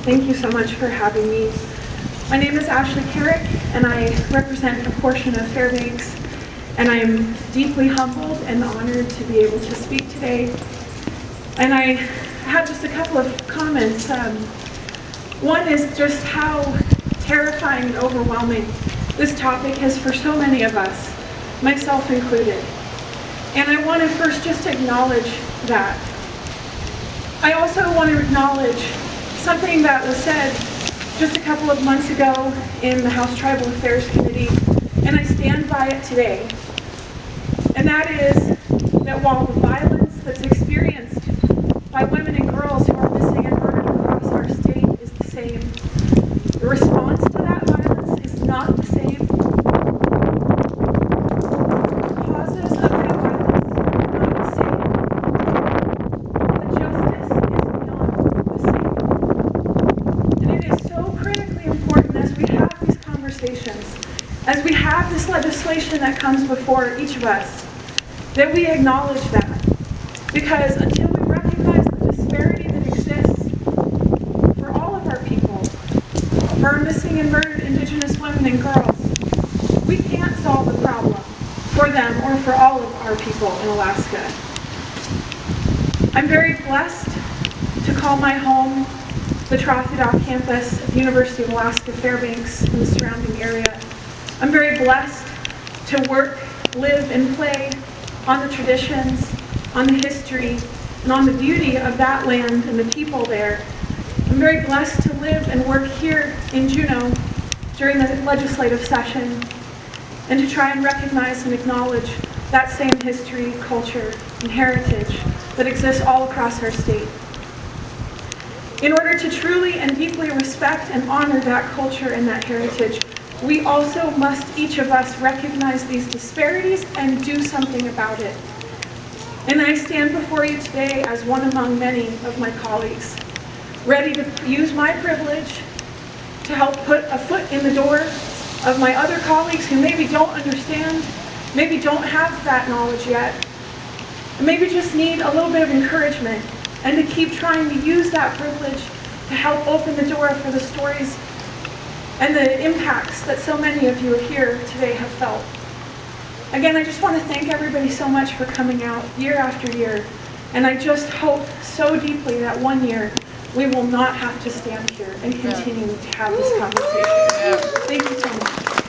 Thank you so much for having me. My name is Carrick, and I represent a portion of Fairbanks, and I am deeply humbled and honored to be able to speak today. And I have just a couple of comments. One is just how terrifying and overwhelming this topic is for so many of us, myself included. And I want to first just acknowledge that. I also want to acknowledge something that was said just a couple of months ago in the House Tribal Affairs Committee, and I stand by it today. And that is that while the violence that's experienced by women and girls who are missing and murdered across our state is the same, the response to that violence is not the same. The causes of that violence are not the same. And the justice is not the same. And it is so critically important as we have these conversations, as we have this legislation that comes before each of us, that we acknowledge that. Because until we recognize the disparity that exists for all of our people, for our missing and murdered Indigenous women and girls, we can't solve the problem for them or for all of our people in Alaska. I'm very blessed to call my home the Trothidok campus of the University of Alaska Fairbanks and the surrounding area. I'm very blessed to work, live, and play on the traditions, on the history, and on the beauty of that land and the people there. I'm very blessed to live and work here in Juneau during the legislative session and to try and recognize and acknowledge that same history, culture, and heritage that exists all across our state. In order to truly and deeply respect and honor that culture and that heritage, we also must, each of us, recognize these disparities and do something about it. And I stand before you today as one among many of my colleagues, ready to use my privilege to help put a foot in the door of my other colleagues who maybe don't understand, maybe don't have that knowledge yet, and maybe just need a little bit of encouragement, and to keep trying to use that privilege to help open the door for the stories and the impacts that so many of you here today have felt. Again, I just want to thank everybody so much for coming out year after year, and I just hope so deeply that one year we will not have to stand here and continue to have this conversation. Thank you so much.